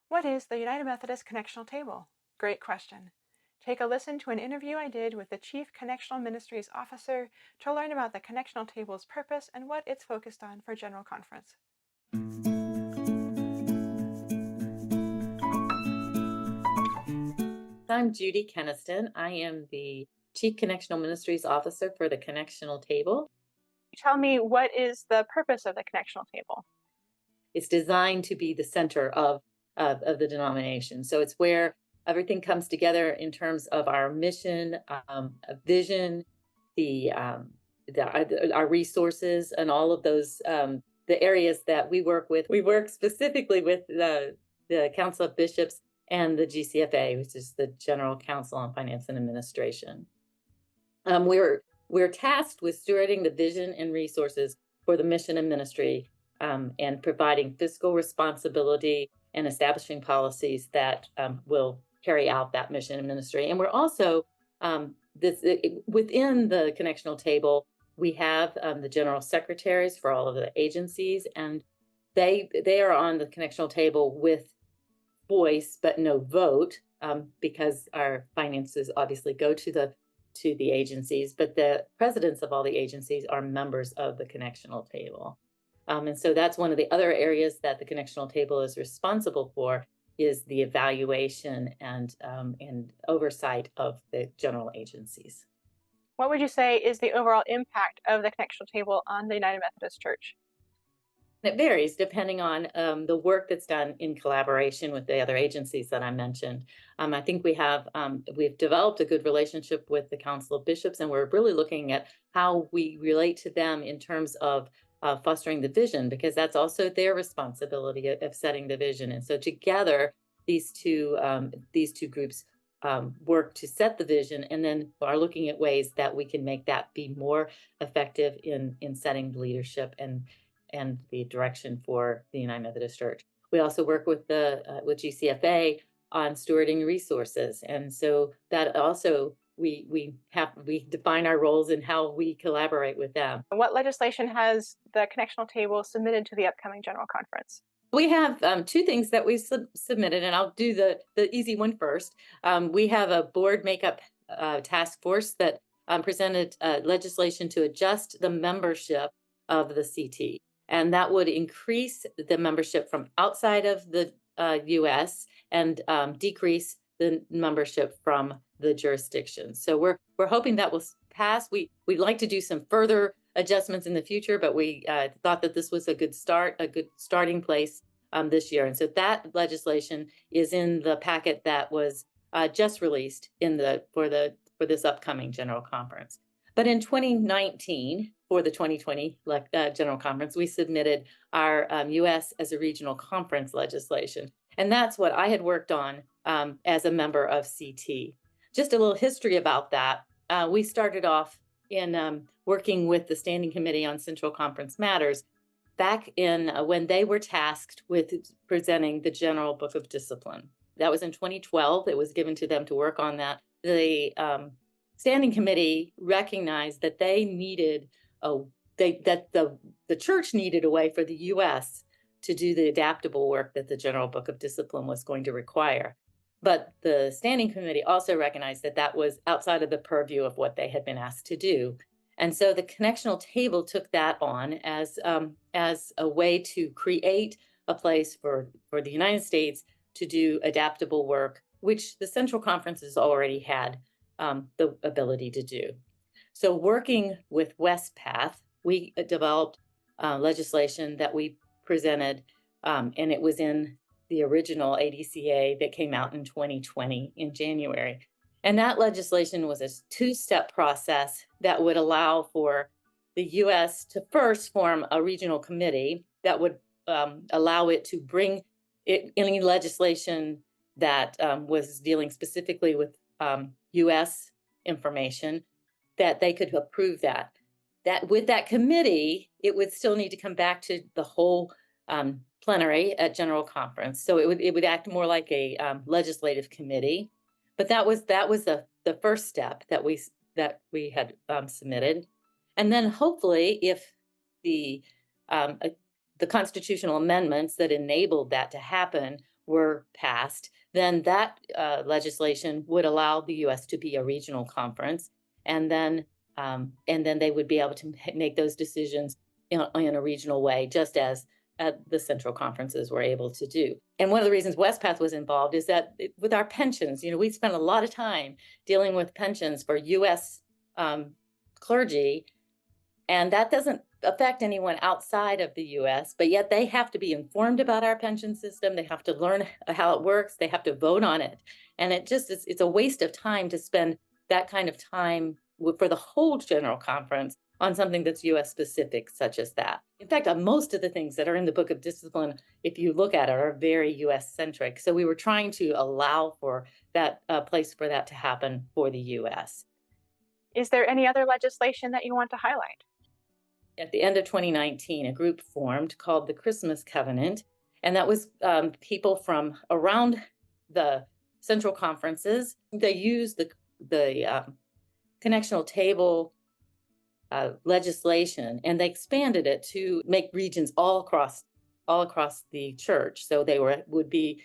What is the United Methodist Connectional Table? Great question. Take a listen to an interview I did with the Chief Connectional Ministries Officer to learn about the Connectional Table's purpose and what it's focused on for General Conference. I'm Judi Kenaston. I am the Chief Connectional Ministries Officer for the Connectional Table. Tell me, what is the purpose of the Connectional Table? It's designed to be the center of the denomination. So it's where everything comes together in terms of our mission, vision, our resources, and all of those the areas that we work with. We work specifically with the Council of Bishops and the GCFA, which is the General Council on Finance and Administration. We're tasked with stewarding the vision and resources for the mission and ministry, and providing fiscal responsibility and establishing policies that will carry out that mission and ministry. And we're also within the Connectional Table, we have the general secretaries for all of the agencies, and they are on the Connectional Table with voice but no vote, because our finances obviously go to the agencies, but the presidents of all the agencies are members of the Connectional Table. And so that's one of the other areas that the Connectional Table is responsible for, is the evaluation and oversight of the general agencies. What would you say is the overall impact of the Connectional Table on the United Methodist Church? It varies depending on the work that's done in collaboration with the other agencies that I mentioned. I think we've developed a good relationship with the Council of Bishops, and we're really looking at how we relate to them in terms of fostering the vision, because that's also their responsibility of setting the vision. And so together, these two groups work to set the vision, and then are looking at ways that we can make that be more effective in setting leadership and the direction for the United Methodist Church. We also work with GCFA on stewarding resources, and so that also we define our roles and how we collaborate with them. What legislation has the Connectional Table submitted to the upcoming General Conference? We have two things that we've submitted, and I'll do the easy one first. We have a board makeup task force that presented legislation to adjust the membership of the CT. And that would increase the membership from outside of the U.S. and decrease the membership from the jurisdiction. So we're hoping that will pass. We'd like to do some further adjustments in the future, but we thought that this was a good starting place this year. And so that legislation is in the packet that was just released for this upcoming General Conference. But in 2019, for the 2020 General Conference, we submitted our U.S. as a regional conference legislation. And that's what I had worked on as a member of CT. Just a little history about that. We started off in working with the Standing Committee on Central Conference Matters back in when they were tasked with presenting the General Book of Discipline. That was in 2012. It was given to them to work on that. The Standing Committee recognized that they needed that the church needed a way for the U.S. to do the adaptable work that the General Book of Discipline was going to require. But the Standing Committee also recognized that that was outside of the purview of what they had been asked to do. And so the Connectional Table took that on as a way to create a place for the United States to do adaptable work, which the Central Conference has already had the ability to do. So working with WestPath, we developed legislation that we presented, and it was in the original ADCA that came out in 2020 in January. And that legislation was a two-step process that would allow for the U.S. to first form a regional committee that would allow it to bring any legislation that was dealing specifically with U.S. information, that they could approve that. That with that committee, it would still need to come back to the whole plenary at General Conference. So it would act more like a legislative committee. But that was the first step that we had submitted, and then hopefully, if the constitutional amendments that enabled that to happen were passed, then that legislation would allow the U.S. to be a regional conference, and then they would be able to make those decisions in a regional way, just as the central conferences were able to do. And one of the reasons Westpath was involved is that with our pensions, we spent a lot of time dealing with pensions for U.S. Clergy, and that doesn't affect anyone outside of the US, but yet they have to be informed about our pension system. They have to learn how it works. They have to vote on it. And it's a waste of time to spend that kind of time for the whole general conference on something that's US specific, such as that. In fact, most of the things that are in the Book of Discipline, if you look at it, are very US centric. So we were trying to allow for that place for that to happen for the US. Is there any other legislation that you want to highlight? At the end of 2019, a group formed called the Christmas Covenant, and that was people from around the central conferences. They used the Connectional Table legislation, and they expanded it to make regions all across the church. So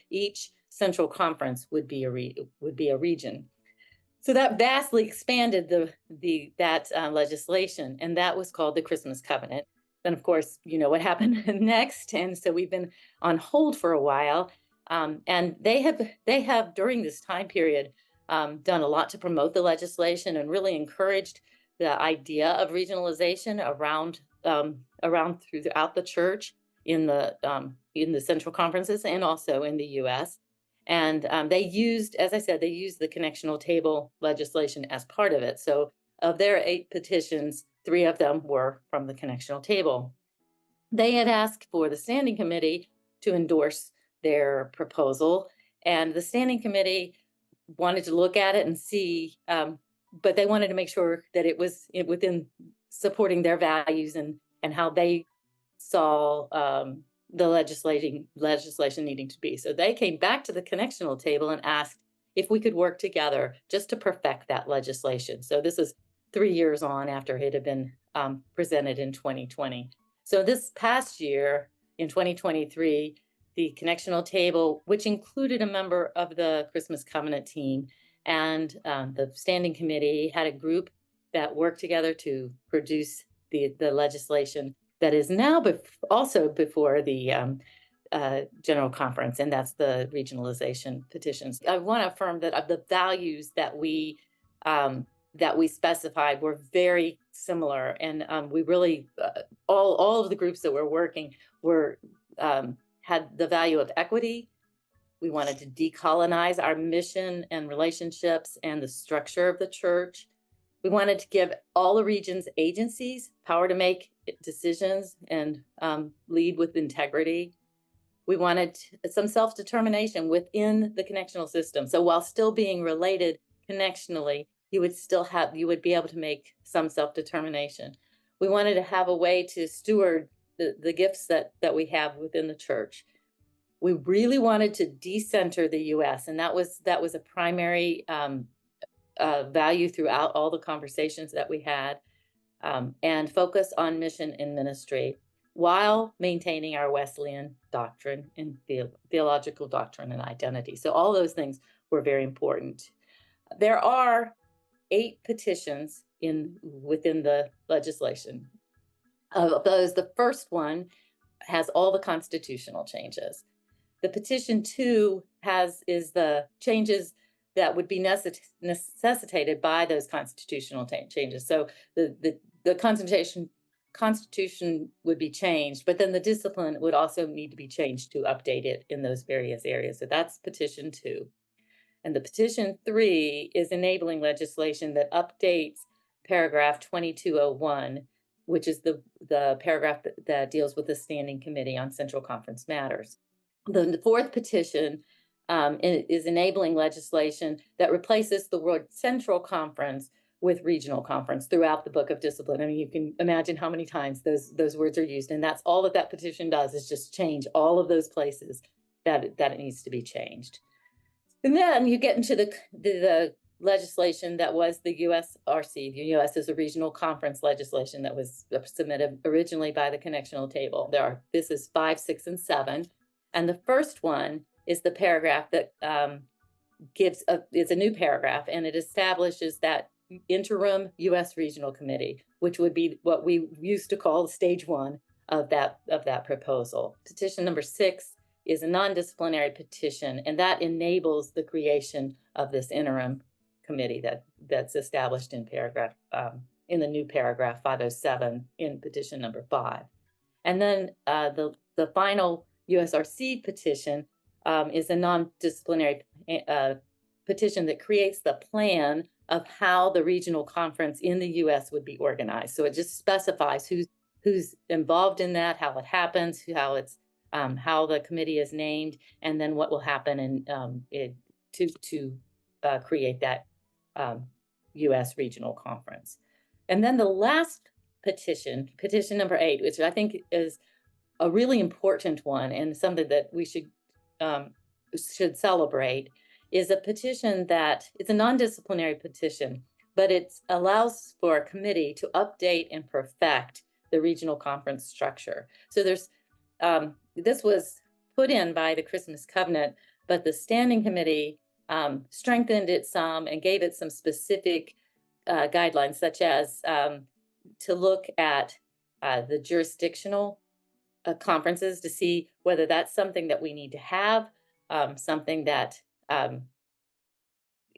each central conference would be a region. So that vastly expanded that legislation, and that was called the Christmas Covenant. Then, of course, you know what happened next, and so we've been on hold for a while. And they have during this time period done a lot to promote the legislation and really encouraged the idea of regionalization around throughout the church in the central conferences and also in the U.S. And they used, as I said, the Connectional Table legislation as part of it. So of their 8 petitions, 3 of them were from the Connectional Table. They had asked for the Standing Committee to endorse their proposal, and the Standing Committee wanted to look at it and see, but they wanted to make sure that it was within supporting their values and how they saw the legislation needing to be. So they came back to the Connectional Table and asked if we could work together just to perfect that legislation. So this is 3 years on after it had been presented in 2020. So this past year, in 2023, the Connectional Table, which included a member of the Christmas Covenant team and the Standing Committee, had a group that worked together to produce the legislation that is now also before the General Conference, and that's the regionalization petitions. I want to affirm that the values that we specified were very similar, and we really all of the groups that were working had the value of equity. We wanted to decolonize our mission and relationships and the structure of the church. We wanted to give all the region's agencies power to make decisions and lead with integrity. We wanted some self-determination within the connectional system. So while still being related connectionally, you would be able to make some self-determination. We wanted to have a way to steward the gifts that we have within the church. We really wanted to decenter the U.S., and that was a primary value throughout all the conversations that we had, and focus on mission and ministry while maintaining our Wesleyan doctrine and theological doctrine and identity. So all those things were very important. There are 8 petitions within the legislation. Of those, the first one has all the constitutional changes. The petition 2 is the changes that would be necessitated by those constitutional changes. So the constitution would be changed, but then the discipline would also need to be changed to update it in those various areas. So that's petition 2. And the petition 3 is enabling legislation that updates paragraph 2201, which is the paragraph that deals with the Standing Committee on Central Conference Matters. The 4th petition is enabling legislation that replaces the word central conference with regional conference throughout the Book of Discipline. I mean, you can imagine how many times those words are used, and that's all that petition does, is just change all of those places that it needs to be changed. And then you get into the legislation that was the USRC, the U.S. is a regional conference legislation that was submitted originally by the Connectional Table. This is 5, 6, and 7. And the first one is the paragraph that it's a new paragraph, and it establishes that interim U.S. Regional Committee, which would be what we used to call stage one of that proposal. Petition number 6 is a non-disciplinary petition, and that enables the creation of this interim committee that's established in paragraph in the new paragraph 507 in petition number 5. And then the final USRC petition is a non-disciplinary petition that creates the plan of how the regional conference in the U.S. would be organized. So it just specifies who's involved in that, how it happens, how the committee is named, and then what will happen to create that U.S. regional conference. And then the last petition number 8, which I think is a really important one and something that we should celebrate, is a petition that it's a non-disciplinary petition, but it allows for a committee to update and perfect the regional conference structure. So this was put in by the Christmas Covenant, but the standing committee strengthened it some and gave it some specific guidelines, such as to look at the jurisdictional conferences to see whether that's something that we need to have, something that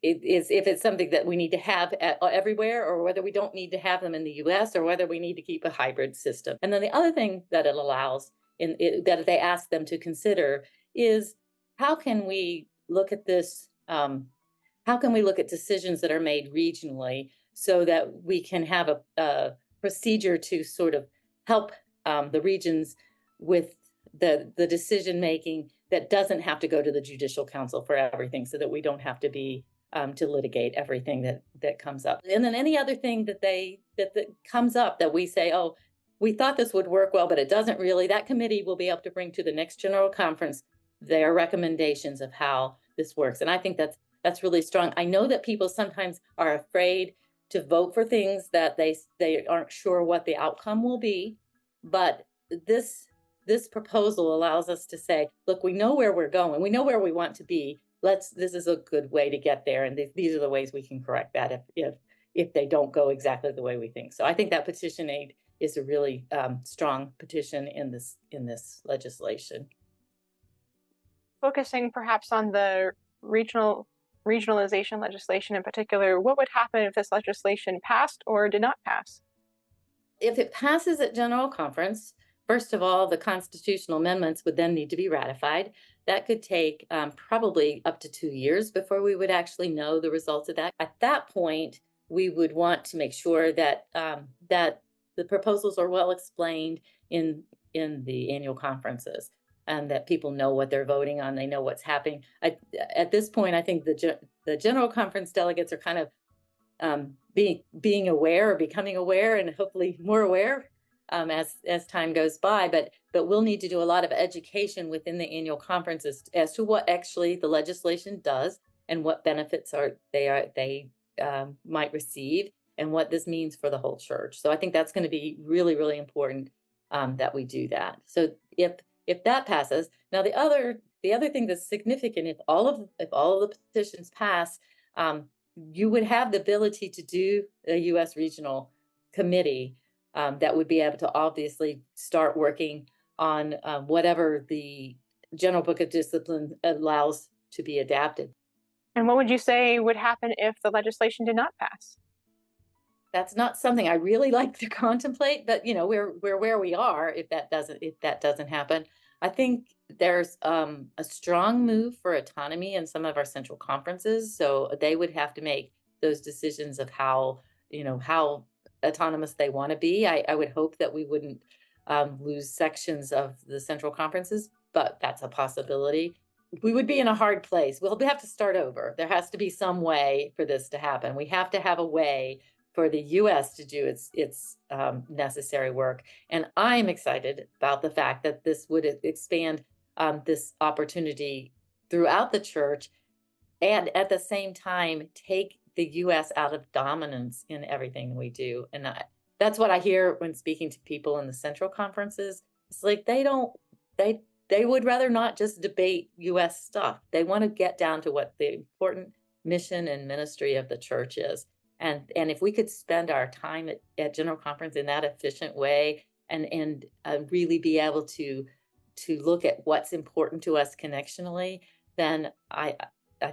if it's something that we need to have everywhere, or whether we don't need to have them in the U.S., or whether we need to keep a hybrid system. And then the other thing that it allows, that they ask them to consider, is how can we look at this? How can we look at decisions that are made regionally so that we can have a procedure to sort of help the regions with the decision making that doesn't have to go to the Judicial Council for everything, so that we don't have to be to litigate everything that comes up. And then any other thing that comes up that we say, oh, we thought this would work well, but it doesn't really, that committee will be able to bring to the next General Conference their recommendations of how this works. And I think that's really strong. I know that people sometimes are afraid to vote for things that they aren't sure what the outcome will be, but this proposal allows us to say, look, we know where we're going, we know where we want to be. This is a good way to get there, and these are the ways we can correct that if they don't go exactly the way we think. So I think that petition 8 is a really strong petition in this legislation. Focusing perhaps on the regionalization legislation in particular, what would happen if this legislation passed or did not pass? If it passes at General Conference, first of all, the constitutional amendments would then need to be ratified. That could take probably up to 2 years before we would actually know the results of that. At that point, we would want to make sure that that the proposals are well explained in the annual conferences, and that people know what they're voting on. They know what's happening. At this point, I think the General Conference delegates are kind of being aware, or becoming aware, and hopefully more aware as time goes by. But we'll need to do a lot of education within the annual conferences as to what actually the legislation does, and what benefits they might receive, and what this means for the whole church. So I think that's going to be really, really important that we do that. So if that passes, now the other thing that's significant, if all of the petitions pass, you would have the ability to do a U.S. regional committee that would be able to obviously start working on whatever the General Book of Discipline allows to be adapted. And what would you say would happen if the legislation did not pass? That's not something I really like to contemplate, but we're where we are if that doesn't happen. I think there's a strong move for autonomy in some of our central conferences, so they would have to make those decisions of how autonomous they want to be. I would hope that we wouldn't lose sections of the central conferences, but that's a possibility. We would be in a hard place. We'll have to start over. There has to be some way for this to happen. We have to have a way for the U.S. to do its necessary work. And I'm excited about the fact that this would expand this opportunity throughout the church, and at the same time take the U.S. out of dominance in everything we do. And that's what I hear when speaking to people in the central conferences. It's like they they would rather not just debate US stuff. They want to get down to what the important mission and ministry of the church is. And if we could spend our time at General Conference in that efficient way and really be able to look at what's important to us connectionally, then I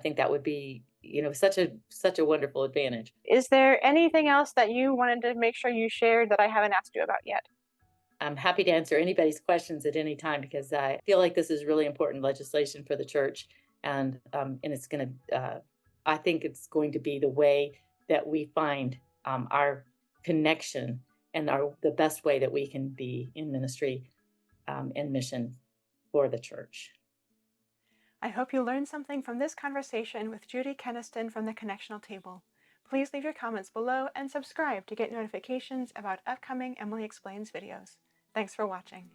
think that would be, such a wonderful advantage. Is there anything else that you wanted to make sure you shared that I haven't asked you about yet? I'm happy to answer anybody's questions at any time because I feel like this is really important legislation for the church, and it's going to. I think it's going to be the way that we find our connection and the best way that we can be in ministry and mission for the church. I hope you learned something from this conversation with Judi Kenaston from the Connectional Table. Please leave your comments below and subscribe to get notifications about upcoming Emily Explains videos. Thanks for watching.